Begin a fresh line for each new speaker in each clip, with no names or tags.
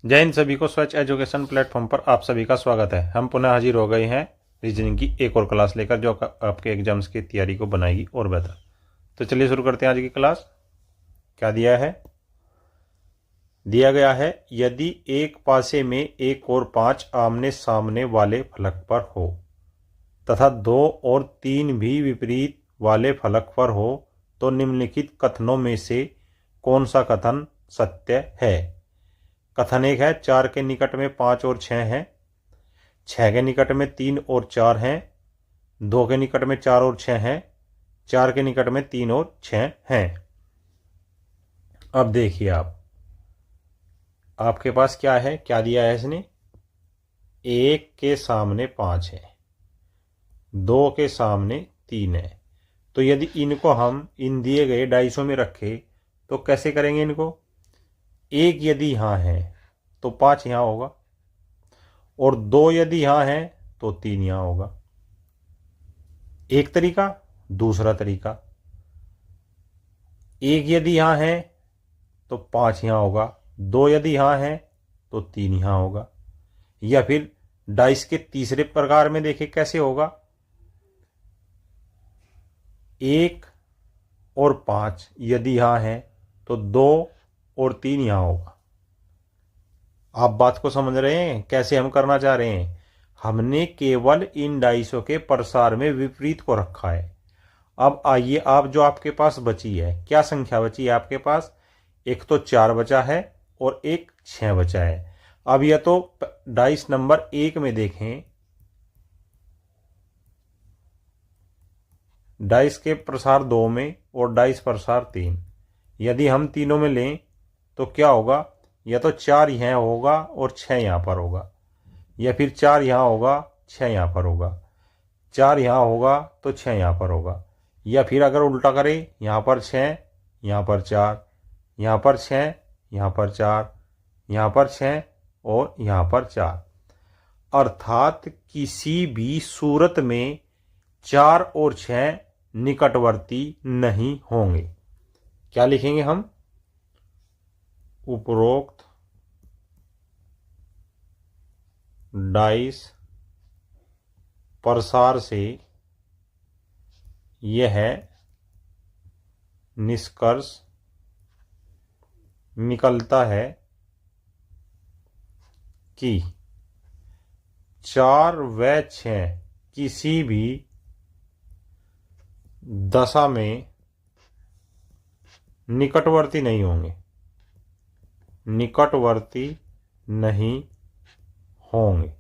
जय हिंद। सभी को स्वच्छ एजुकेशन प्लेटफॉर्म पर आप सभी का स्वागत है। हम पुनः हाजिर हो गए हैं रीजनिंग की एक और क्लास लेकर, जो आपके एग्जाम्स की तैयारी को बनाएगी और बेहतर। तो चलिए शुरू करते हैं आज की क्लास। क्या दिया है? दिया गया है, यदि एक पासे में एक और 5 आमने सामने वाले फलक पर हो तथा 2 और 3 भी विपरीत वाले फलक पर हो तो निम्नलिखित कथनों में से कौन सा कथन सत्य है? कथन एक है, 4 के निकट में 5 और 6 हैं। 6 के निकट में 3 और 4 हैं। 2 के निकट में 4 और 6 हैं। 4 के निकट में 3 और 6 हैं। अब देखिए आपके पास क्या है, क्या दिया है इसने? 1 के सामने 5 है, 2 के सामने 3 है। तो यदि इनको हम इन दिए गए डाइसों में रखें तो कैसे करेंगे इनको? 1 यदि यहाँ है तो 5 यहाँ होगा, और 2 यदि यहाँ है तो 3 यहाँ होगा। एक तरीका। दूसरा तरीका, 1 यदि यहाँ है तो 5 यहाँ होगा, 2 यदि यहाँ है तो 3 यहाँ होगा। या फिर डाइस के तीसरे प्रकार में देखें कैसे होगा। 1 और 5 यदि यहाँ है तो 2 और 3 यहाँ होगा। आप बात को समझ रहे हैं कैसे हम करना चाह रहे हैं? हमने केवल इन डाइसों के प्रसार में विपरीत को रखा है। अब आइए, आप जो आपके पास बची है, क्या संख्या बची है आपके पास? एक तो 4 बचा है और एक 6 बचा है। अब यह तो डाइस नंबर 1 में देखें, डाइस के प्रसार 2 में और डाइस प्रसार 3। यदि हम तीनों में लें तो क्या होगा? या तो 4 यहाँ होगा और 6 यहाँ पर होगा, या फिर 4 यहाँ होगा 6 यहाँ पर होगा, 4 यहाँ होगा तो 6 यहाँ पर होगा। या फिर अगर उल्टा करें, यहाँ पर 6, यहाँ पर 4, यहाँ पर 6, यहाँ पर 4, यहाँ पर 6 और यहाँ पर 4। अर्थात किसी भी सूरत में 4 और 6 निकटवर्ती नहीं होंगे। क्या लिखेंगे हम? उपरोक्त डाइस प्रसार से यह निष्कर्ष निकलता है कि 4 व 6 किसी भी दशा में निकटवर्ती नहीं होंगे, निकटवर्ती नहीं होंगे।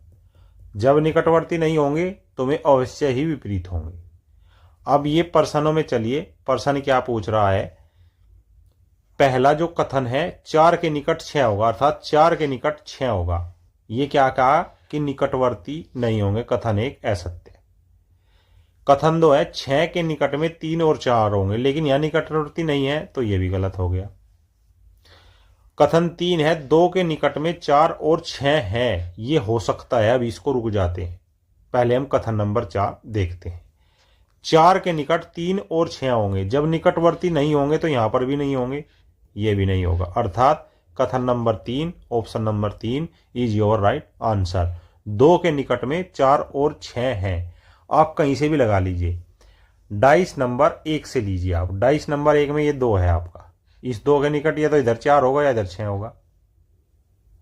जब निकटवर्ती नहीं होंगे तो वे अवश्य ही विपरीत होंगे। अब ये प्रश्नों में चलिए, प्रश्न क्या पूछ रहा है? पहला जो कथन है 4 के निकट 6 होगा, अर्थात 4 के निकट 6 होगा। ये क्या कहा कि निकटवर्ती नहीं होंगे। कथन 1 असत्य। कथन 2 है 6 के निकट में 3 और 4 होंगे, लेकिन यह निकटवर्ती नहीं है, तो यह भी गलत हो गया। कथन 3 है 2 के निकट में 4 और 6 है, ये हो सकता है। अब इसको रुक जाते हैं, पहले हम कथन नंबर 4 देखते हैं। 4 के निकट 3 और 6 होंगे, जब निकटवर्ती नहीं होंगे तो यहां पर भी नहीं होंगे, ये भी नहीं होगा। अर्थात कथन number 3, option number 3 is your right answer. 2 के निकट में 4 और 6 हैं। आप कहीं से भी लगा लीजिए, डाइस नंबर 1 से लीजिए आप। डाइस नंबर 1 में ये 2 है आपका, इस 2 के निकट या तो इधर 4 होगा या इधर 6 होगा।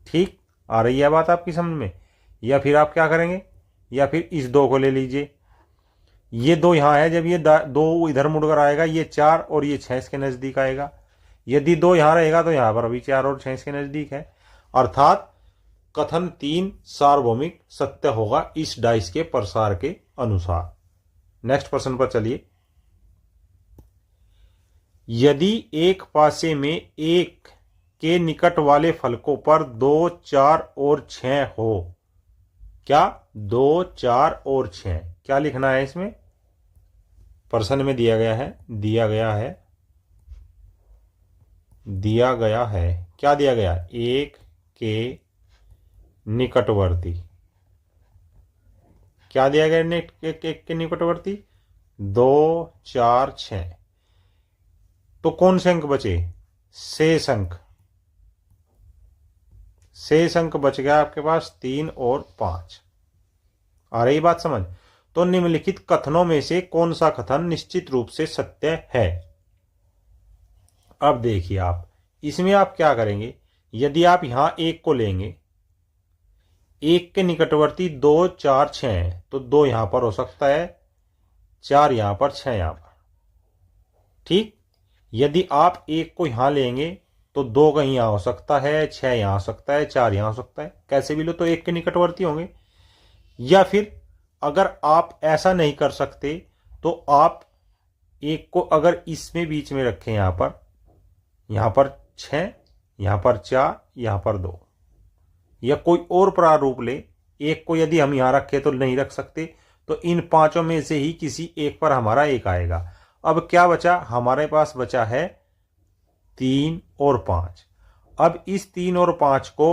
ठीक आ रही है बात आपकी समझ में? या फिर आप क्या करेंगे, या फिर इस 2 को ले लीजिए, ये 2 यहां है, जब ये 2 इधर मुड़कर आएगा, ये 4 और ये 6 इसके नजदीक आएगा। यदि 2 यहां रहेगा तो यहां पर भी 4 और 6 इसके नजदीक है। अर्थात कथन 3 सार्वभौमिक सत्य होगा इस डाइस के प्रसार के अनुसार। नेक्स्ट प्रश्न पर चलिए। यदि एक पासे में 1 के निकट वाले फलकों पर 2, 4 और 6 हो, क्या 2, 4 और 6, क्या लिखना है इसमें? प्रश्न में दिया गया है, दिया गया है क्या दिया गया? 1 के निकटवर्ती। क्या दिया गया? एक के निकटवर्ती 2, 4, 6। तो कौन से अंक बचे? शेष अंक। शेष अंक बच गया आपके पास 3 और 5। आ रही बात समझ? तो निम्नलिखित कथनों में से कौन सा कथन निश्चित रूप से सत्य है? अब देखिए आप इसमें आप क्या करेंगे, यदि आप यहां 1 को लेंगे, 1 के निकटवर्ती 2, 4, 6 है, तो 2 यहां पर हो सकता है, 4 यहां पर, 6 यहां पर। ठीक। यदि आप 1 को यहां लेंगे तो 2 कहीं यहां हो सकता है, 6 यहां हो सकता है, 4 यहां हो सकता है, कैसे भी लो तो 1 के निकटवर्ती होंगे। या फिर अगर आप ऐसा नहीं कर सकते तो आप 1 को अगर इसमें बीच में रखें, यहां पर 6, यहां पर 4, यहां पर 2, या कोई और प्रारूप ले। 1 को यदि हम यहां रखें तो नहीं रख सकते, तो इन 5 में से ही किसी एक पर हमारा 1 आएगा। अब क्या बचा? हमारे पास बचा है 3 और 5। अब इस 3 और 5 को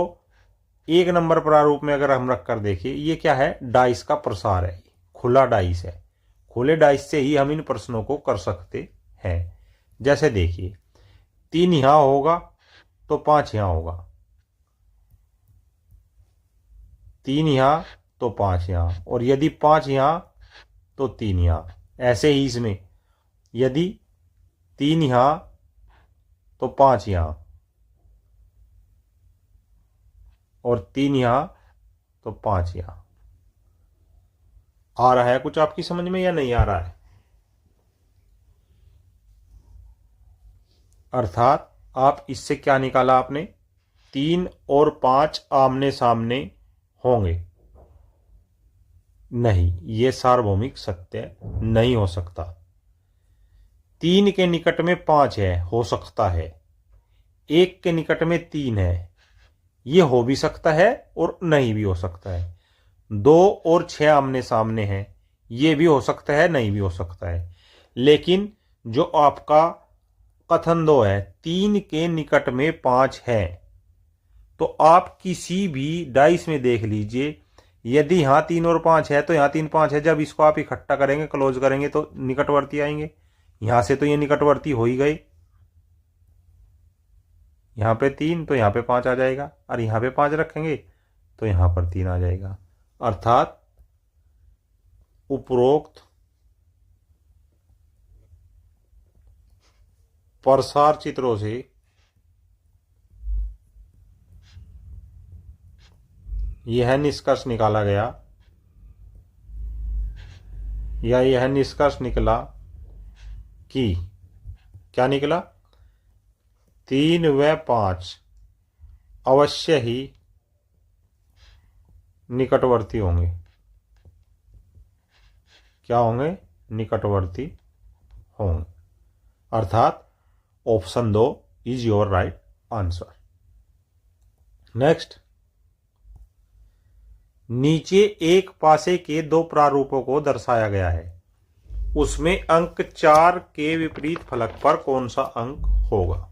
1 नंबर प्रारूप में अगर हम रखकर देखें, ये क्या है? डाइस का प्रसार है, खुला डाइस है। खुले डाइस से ही हम इन प्रश्नों को कर सकते हैं। जैसे देखिए 3 यहां होगा तो 5 यहां होगा, 3 यहां तो 5 यहां, और यदि 5 यहां तो 3 यहां। ऐसे ही इसमें यदि 3 यहां तो 5 यहां, और 3 यहां तो 5 यहां। आ रहा है कुछ आपकी समझ में या नहीं आ रहा है? अर्थात आप इससे क्या निकाला आपने? 3 और 5 आमने सामने होंगे। नहीं, ये सार्वभौमिक सत्य नहीं हो सकता। 3 के निकट में 5 है, हो सकता है। 1 के निकट में 3 है, ये हो भी सकता है और नहीं भी हो सकता है। 2 और 6 आमने सामने हैं, ये भी हो सकता है, नहीं भी हो सकता है। लेकिन जो आपका कथन 2 है, 3 के निकट में 5 है, तो आप किसी भी डाइस में देख लीजिए, यदि यहां 3 और 5 है तो यहां 3, 5 है। जब इसको आप इकट्ठा करेंगे, क्लोज करेंगे, तो निकटवर्ती आएंगे। यहां से तो ये निकटवर्ती हो ही गए। यहां पे 3 तो यहां पे 5 आ जाएगा, और यहां पे 5 रखेंगे तो यहां पर 3 आ जाएगा। अर्थात उपरोक्त प्रसार चित्रों से यह निष्कर्ष निकाला गया, या यह निष्कर्ष निकला कि क्या निकला? 3 व 5 अवश्य ही निकटवर्ती होंगे। क्या होंगे? निकटवर्ती होंगे। अर्थात option 2 is your right answer. Next, नीचे एक पासे के 2 प्रारूपों को दर्शाया गया है, उसमें अंक 4 के विपरीत फलक पर कौन सा अंक होगा?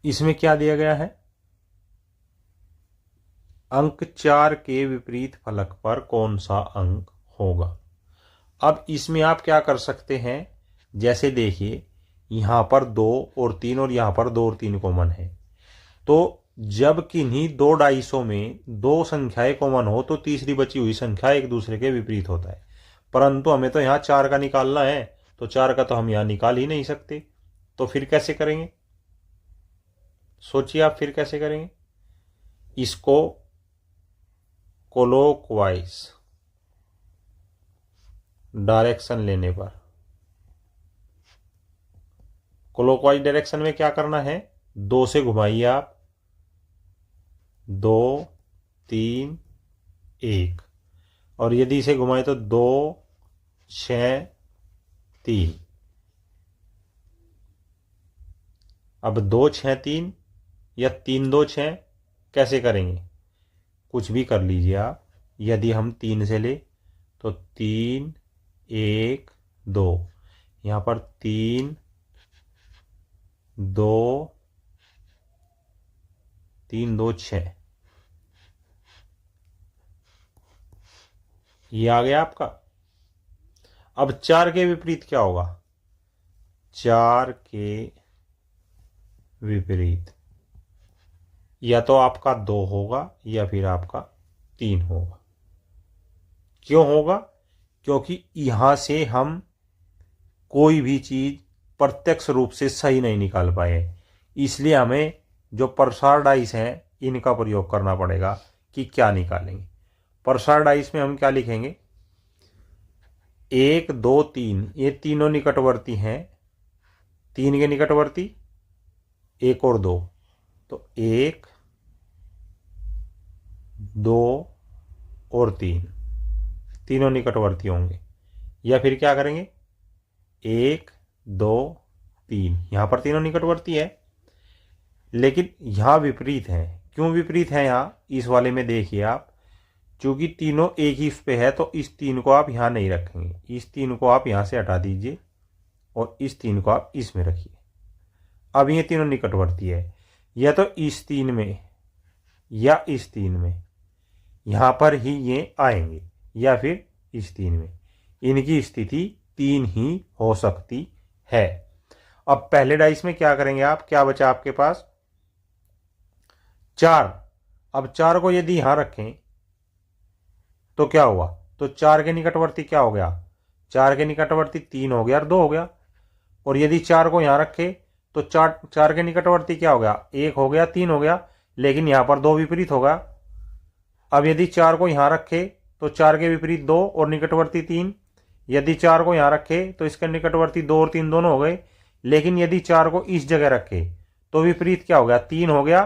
इसमें क्या दिया गया है? अंक 4 के विपरीत फलक पर कौन सा अंक होगा? अब इसमें आप क्या कर सकते हैं? जैसे देखिए यहां पर 2 और 3, और यहां पर 2 और 3 कॉमन है, तो जब किन्हीं 2 डाइसों में 2 संख्याएं कॉमन हो तो तीसरी बची हुई संख्या एक दूसरे के विपरीत होता है। परंतु हमें तो यहां 4 का निकालना है, तो 4 का तो हम यहां निकाल ही नहीं सकते। तो फिर कैसे करेंगे? सोचिए आप, फिर कैसे करेंगे? इसको क्लॉकवाइज डायरेक्शन लेने पर, क्लॉकवाइज डायरेक्शन में क्या करना है? 2 से घुमाइए आप, 2, 3, 1, और यदि इसे घुमाए तो 2, 6, 3। अब 2, 6, 3 या 3, 2, 6 कैसे करेंगे? कुछ भी कर लीजिए आप। यदि हम 3 से ले तो 3, 1, 2, यहां पर 3, 2, 3, 2, 6, ये आ गया आपका। अब 4 के विपरीत क्या होगा? 4 के विपरीत या तो आपका 2 होगा या फिर आपका 3 होगा। क्यों होगा? क्योंकि यहां से हम कोई भी चीज प्रत्यक्ष रूप से सही नहीं निकाल पाए, इसलिए हमें जो प्रसार डाइस हैं इनका प्रयोग करना पड़ेगा कि क्या निकालेंगे। प्रसार डाइस में हम क्या लिखेंगे? 1 2 3, ये तीनों निकटवर्ती हैं। 3 के निकटवर्ती 1 और 2, तो 1 2 और 3, तीनों निकटवर्ती होंगे। या फिर क्या करेंगे? 1 2 3, यहां पर तीनों निकटवर्ती है, लेकिन यहां विपरीत है। क्यों विपरीत है? यहां इस वाले में देखिए आप, चूंकि तीनों एक ही उस पे है तो इस 3 को आप यहां नहीं रखेंगे। इस 3 को आप यहां से हटा दीजिए और इस 3 को आप इसमें रखिए। अब ये तीनों निकटवर्ती है, या तो इस 3 में या इस 3 में, यहां पर ही ये आएंगे, या फिर इस 3 में। इनकी स्थिति 3 ही हो सकती है। अब पहले डाइस में क्या करेंगे आप? क्या बचा आपके पास? 4। अब 4 को यदि यहां रखें तो क्या हुआ? तो 4 के निकटवर्ती क्या हो गया? 4 के निकटवर्ती 3 हो गया और 2 हो गया। और यदि 4 को यहां रखे तो 4 के निकटवर्ती क्या हो गया? 1 हो गया, 3 हो गया, लेकिन यहां पर 2 विपरीत होगा। अब यदि 4 को यहां रखे तो 4 के विपरीत 2 और निकटवर्ती 3। यदि 4 को यहां रखे तो इसके निकटवर्ती 2 और 3 दोनों हो गए, लेकिन यदि 4 को इस जगह रखे तो विपरीत क्या हो गया? 3 हो गया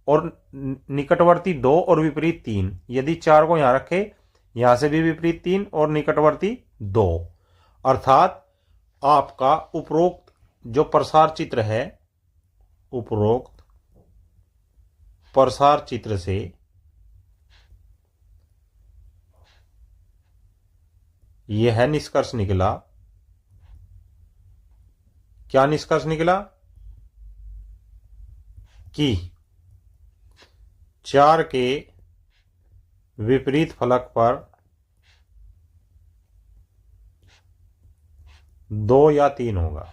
और निकटवर्ती 2 और विपरीत 3। यदि 4 को यहां रखे, यहां से भी विपरीत 3 और निकटवर्ती 2। अर्थात आपका उपरोक्त जो प्रसार चित्र है, उपरोक्त प्रसार चित्र से यह निष्कर्ष निकला। क्या निष्कर्ष निकला? कि 4 के विपरीत फलक पर 2 या 3 होगा।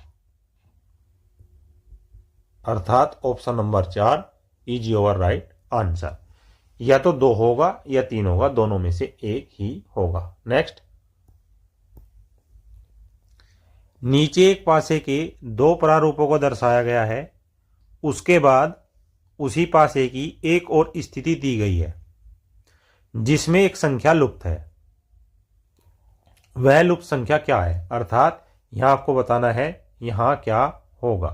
अर्थात option number 4 is your right answer. या तो 2 होगा या 3 होगा, दोनों में से एक ही होगा। नेक्स्ट, नीचे एक पासे के 2 प्रारूपों को दर्शाया गया है। उसके बाद उसी पासे की एक और स्थिति दी गई है जिसमें एक संख्या लुप्त है। वह लुप्त संख्या क्या है? अर्थात यहां आपको बताना है यहां क्या होगा,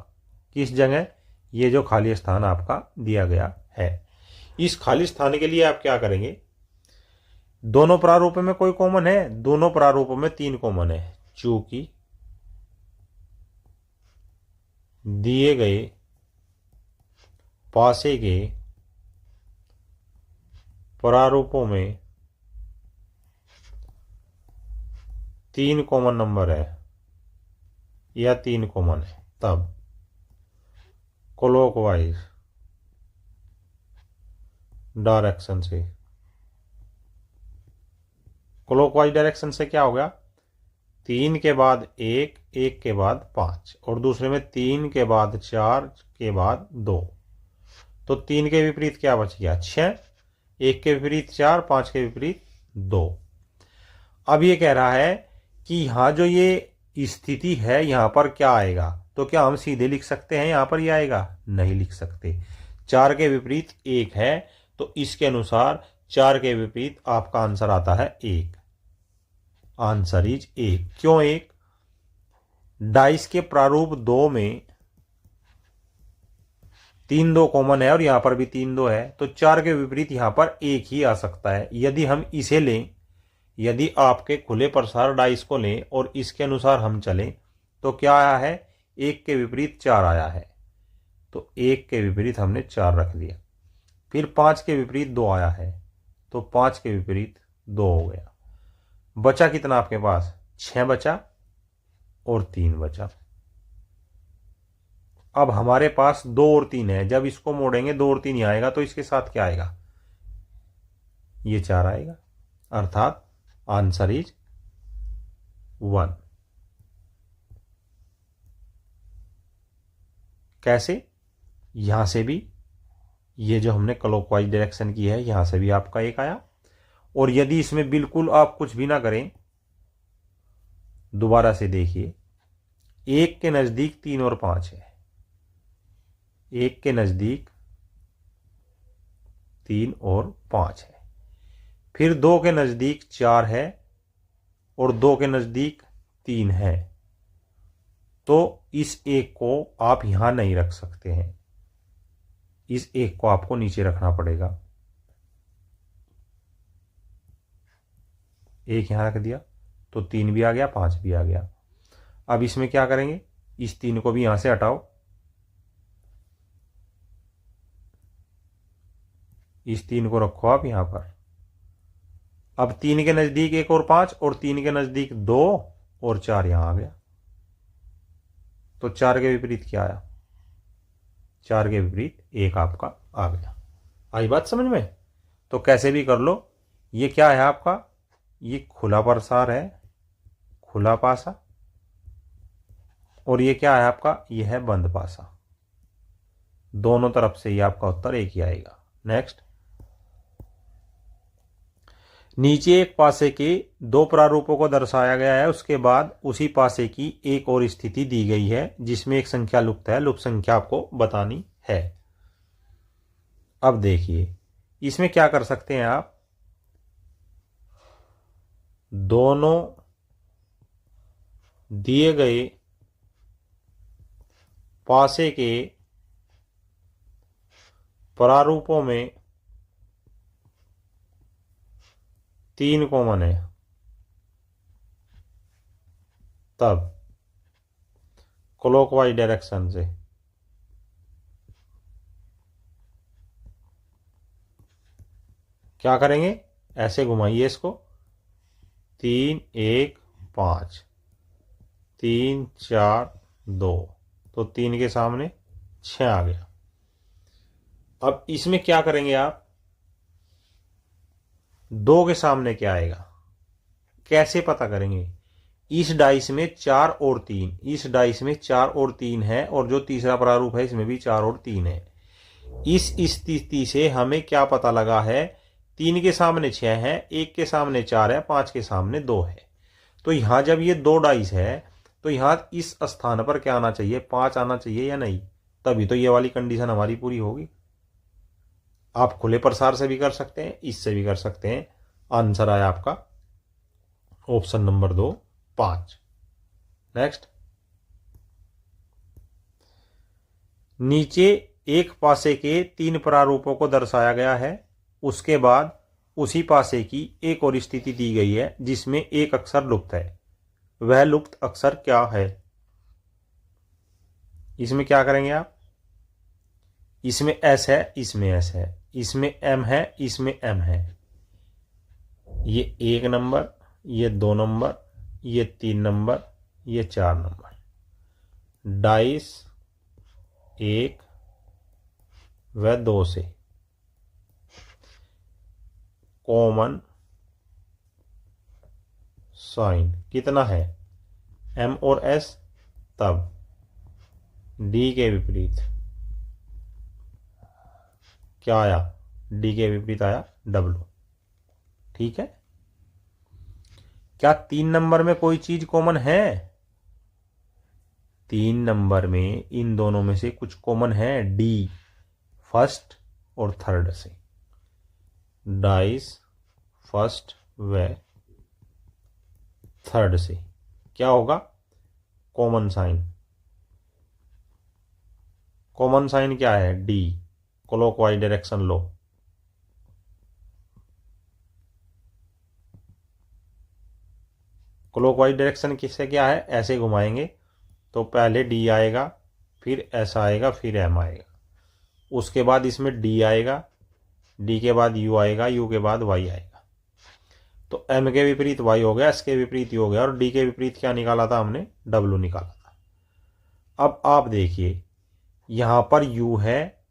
किस जगह ये जो खाली स्थान आपका दिया गया है। इस खाली स्थान के लिए आप क्या करेंगे? दोनों प्रारूपों में कोई कॉमन है? दोनों प्रारूपों में 3 कॉमन है। चूंकि दिए गए पासे के प्रारूपों में 3 कॉमन नंबर है या 3 कॉमन है, तब क्लॉकवाइज डायरेक्शन से, क्लॉकवाइज डायरेक्शन से क्या होगा? 3 के बाद 1, 1 के बाद 5, और दूसरे में 3 के बाद 4 के बाद 2। तो 3 के विपरीत क्या बच गया? 6। 1 के विपरीत 4, 5 के विपरीत 2। अब ये कह रहा है कि यहां जो ये स्थिति है यहां पर क्या आएगा? तो क्या हम सीधे लिख सकते हैं यहां पर ये आएगा? नहीं लिख सकते। 4 के विपरीत 1 है, तो इसके अनुसार 4 के विपरीत आपका आंसर आता है 1। Answer is 1। क्यों 1? डाइस के प्रारूप 2 में 3 2 कॉमन है और यहां पर भी 3 2 है, तो 4 के विपरीत यहां पर 1 ही आ सकता है। यदि हम इसे लें, यदि आपके खुले प्रसार डाइस को लें और इसके अनुसार हम चलें, तो क्या आया है? 1 के विपरीत 4 आया है, तो 1 के विपरीत हमने 4 रख दिया। फिर 5 के विपरीत 2 आया है, तो 5 के विपरीत 2 हो गया। बचा कितना आपके पास? 6 बचा और 3 बचा। अब हमारे पास 2 और 3 है, जब इसको मोड़ेंगे 2 और 3 ही आएगा, तो इसके साथ क्या आएगा? ये 4 आएगा। अर्थात आंसर इज 1। कैसे? यहां से भी ये जो हमने क्लॉकवाइज डायरेक्शन की है यहां से भी आपका 1 आया। और यदि इसमें बिल्कुल आप कुछ भी ना करें, दोबारा से देखिए, 1 के नजदीक 3 और 5 है, 1 के नजदीक 3 और 5 है, फिर 2 के नजदीक 4 है और 2 के नजदीक 3 है। तो इस 1 को आप यहां नहीं रख सकते हैं, इस 1 को आपको नीचे रखना पड़ेगा। 1 यहां रख दिया तो 3 भी आ गया, 5 भी आ गया। अब इसमें क्या करेंगे, इस 3 को भी यहां से हटाओ, इस 3 को रखो आप यहां पर। अब 3 के नजदीक 1 और 5 और 3 के नजदीक 2 और 4 यहां आ गया। तो 4 के विपरीत क्या आया, 4 के विपरीत 1 आपका आ गया। आई बात समझ में? तो कैसे भी कर लो। ये क्या है आपका, ये खुला प्रसार है, खुला पासा, और ये क्या है आपका, ये है बंद पासा। दोनों तरफ से ये आपका उत्तर एक ही आएगा। नेक्स्ट, नीचे एक पासे के 2 प्रारूपों को दर्शाया गया है, उसके बाद उसी पासे की एक और स्थिति दी गई है जिसमें एक संख्या लुप्त है। लुप्त संख्या आपको बतानी है। अब देखिए इसमें क्या कर सकते हैं आप, दोनों दिए गए पासे के प्रारूपों में 3 कॉमन है, तब क्लॉकवाइज डायरेक्शन से क्या करेंगे, ऐसे घुमाइए इसको, 3 1 5 3 4 2, तो 3 के सामने 6 आ गया। अब इसमें क्या करेंगे आप, 2 के सामने क्या आएगा, कैसे पता करेंगे, इस डाइस में 4 और 3, इस डाइस में 4 और 3 है, और जो तीसरा प्रारूप है इसमें भी 4 और 3 है। इस स्थिति से हमें क्या पता लगा है, 3 के सामने 6 है, 1 के सामने 4 है, 5 के सामने 2 है। तो यहां जब ये 2 डाइस है तो यहां इस स्थान पर क्या आना चाहिए, 5 आना चाहिए या नहीं, तभी तो ये वाली कंडीशन हमारी पूरी होगी। आप खुले प्रसार से भी कर सकते हैं, इससे भी कर सकते हैं। आंसर आया आपका ऑप्शन नंबर 2 5। नेक्स्ट, नीचे एक पासे के 3 प्रारूपों को दर्शाया गया है, उसके बाद उसी पासे की एक और स्थिति दी गई है जिसमें एक अक्षर लुप्त है। वह लुप्त अक्षर क्या है? इसमें क्या करेंगे आप, इसमें एस है, इसमें एस है, इसमें एम है, इसमें एम है। ये 1 नंबर, ये 2 नंबर, ये 3 नंबर, ये 4 नंबर। डाइस 1 व 2 से कॉमन साइन कितना है, एम और एस, तब डी के विपरीत क्या आया, डी के विपरीत आया डब्ल्यू। ठीक है, क्या 3 नंबर में कोई चीज कॉमन है? 3 नंबर में इन दोनों में से कुछ कॉमन है, डी फर्स्ट और थर्ड से। डाइस फर्स्ट व थर्ड से क्या होगा, कॉमन साइन। कॉमन साइन क्या है, डी, क्लॉकवाइज डायरेक्शन लो। क्लॉकवाइज डायरेक्शन किससे क्या है, ऐसे घुमाएंगे तो पहले डी आएगा, फिर एस आएगा, फिर एम आएगा, उसके बाद इसमें डी आएगा, डी के बाद यू आएगा, यू के बाद वाई आएगा। तो एम के विपरीत वाई हो गया, एस के विपरीत यू हो गया, और डी के विपरीत क्या निकाला था हमने, डब्ल्यू निकाला था। अब आप देखिए यहां पर यू है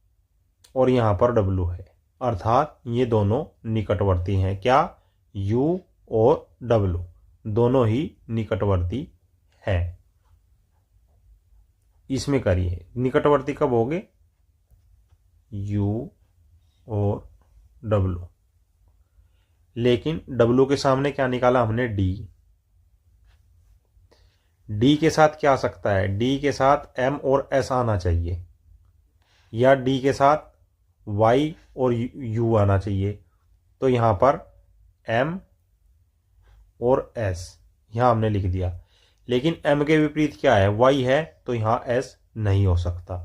और यहां पर डब्ल्यू है, अर्थात ये दोनों निकटवर्ती हैं। क्या, यू और डब्ल्यू दोनों ही निकटवर्ती हैं। इसमें करिए, निकटवर्ती कब होंगे, यू और W। लेकिन W के सामने क्या निकाला हमने, D। D के साथ क्या आ सकता है, D के साथ M और S आना चाहिए, या D के साथ Y और U आना चाहिए। तो यहां पर M और S यहां हमने लिख दिया। लेकिन M के विपरीत क्या है, Y है, तो यहां S नहीं हो सकता।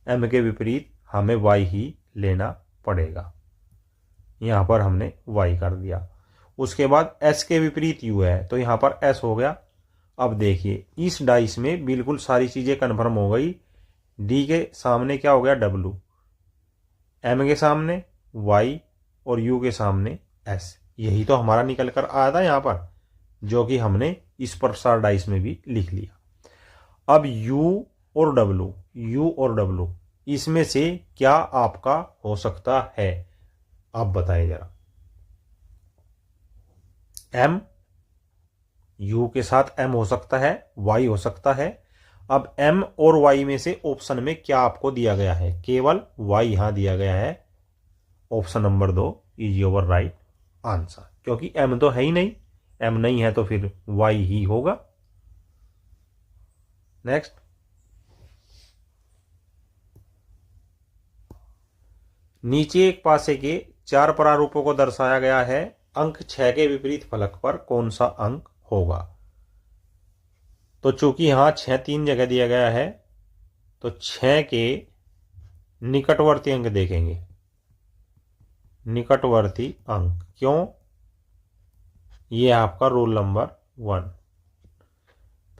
M के विपरीत हमें Y ही लेना पड़ेगा। यहां पर हमने Y कर दिया। उसके बाद S के विपरीत U है, तो यहां पर S हो गया। अब देखिए इस डाइस में बिल्कुल सारी चीजें कन्फर्म हो गई। D के सामने क्या हो गया, W, M के सामने Y और U के सामने S। यही तो हमारा निकल कर आया था यहां पर, जो कि हमने इस प्रसार डाइस में भी लिख लिया। अब U और W इसमें से क्या आपका हो सकता है, आप बताएं जरा। M, U के साथ M हो सकता है, Y हो सकता है। अब M और Y में से ऑप्शन में क्या आपको दिया गया है, केवल Y यहां दिया गया है। Option number 2 is your right answer, क्योंकि M तो है ही नहीं, M नहीं है तो फिर Y ही होगा। नेक्स्ट, नीचे एक पासे के 4 प्रारूपों को दर्शाया गया है। अंक 6 के विपरीत फलक पर कौन सा अंक होगा। तो चूंकि यहां 6 3 जगह दिया गया है, तो 6 के निकटवर्ती अंक देखेंगे। निकटवर्ती अंक क्यों, ये आपका रूल नंबर 1।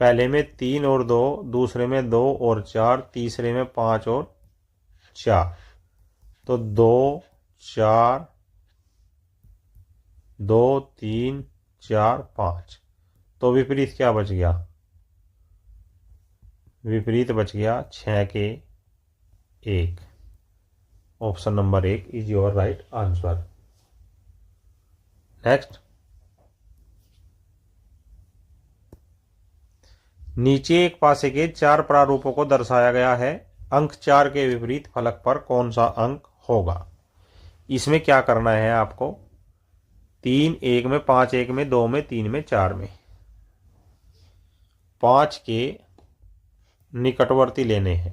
पहले में 3 और 2, दूसरे में 2 और 4, तीसरे में 5 और 4। तो 2 4 2 3 4 5। तो विपरीत क्या बच गया, विपरीत बच गया 6 के 1। Option number 1 is your right answer. Next, नीचे एक पासे के 4 प्रारूपों को दर्शाया गया है। अंक 4 के विपरीत फलक पर कौन सा अंक होगा। इसमें क्या करना है आपको, 3 1 में, 5 1 में, 2 में, 3 में, 4 में 5 के निकटवर्ती लेने हैं।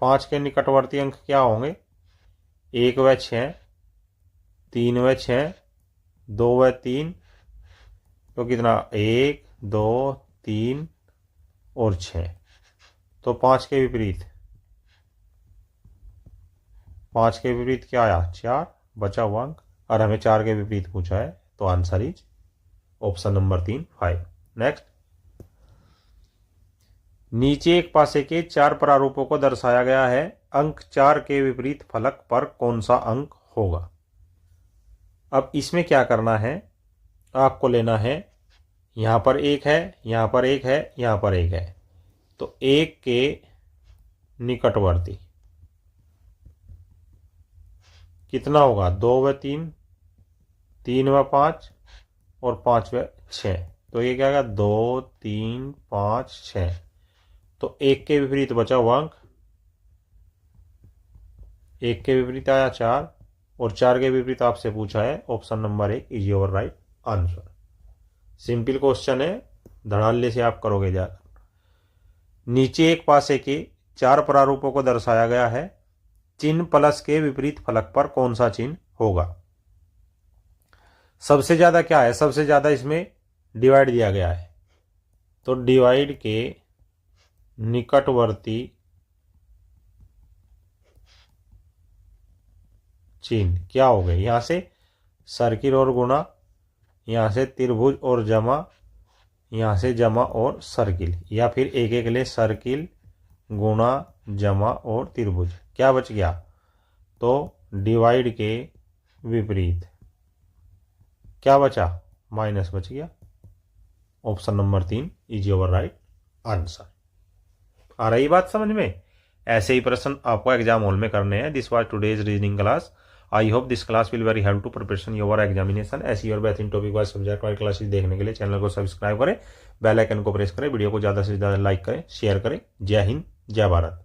5 के निकटवर्ती अंक क्या होंगे, 1 व 6, 3 व 6, 2 व 3, तो कितना 1 2 3 और 6। तो 5 के विपरीत, 5 के विपरीत क्या आया, 4 बचा हुआ अंक, और हमें 4 के विपरीत पूछा है, तो answer is option number 3 5। Next, नीचे एक पासे के 4 प्रारूपों को दर्शाया गया है। अंक 4 के विपरीत फलक पर कौन सा अंक होगा। अब इसमें क्या करना है, आपको लेना है, यहां पर 1 है, यहां पर 1 है, यहां पर 1 है, तो 1 के निकटवर्ती कितना होगा, 2 व 3, 3 व 5 और 5 व 6। तो ये क्या होगा, 2 3 5 6। तो 1 के विपरीत बचा हुआ अंक, 1 के विपरीत आया 4, और 4 के विपरीत आपसे पूछा है। Option number 1 is your right answer. Simple question है, धड़ाल्ले से आप करोगे जाकर। नीचे एक पासे के 4 प्रारूपों को दर्शाया गया है। चिन्ह प्लस के विपरीत फलक पर कौन सा चिन्ह होगा। सबसे ज्यादा क्या है, सबसे ज्यादा इसमें डिवाइड दिया गया है, तो डिवाइड के निकटवर्ती चिन्ह क्या हो गए, यहां से सर्किल और गुणा, यहां से त्रिभुज और जमा, यहां से जमा और सर्किल, या फिर एक एक ले, सर्किल गुणा जमा और त्रिभुज। क्या बच गया, तो डिवाइड के विपरीत क्या बचा, माइनस बच गया। Option number 3 is your right answer. आ रही बात समझ में। ऐसे ही प्रश्न आपको एग्जाम हॉल में करने हैं। This was today's reasoning class. I hope this class will very help to preparation your examination. ऐसी और बेहतरीन topic wise subject wise classes देखने के लिए चैनल को सब्सक्राइब करें, बेल आइकन को प्रेस करें, वीडियो को ज्यादा से ज्यादा लाइक करें, शेयर करें। जय हिंद, जय भारत।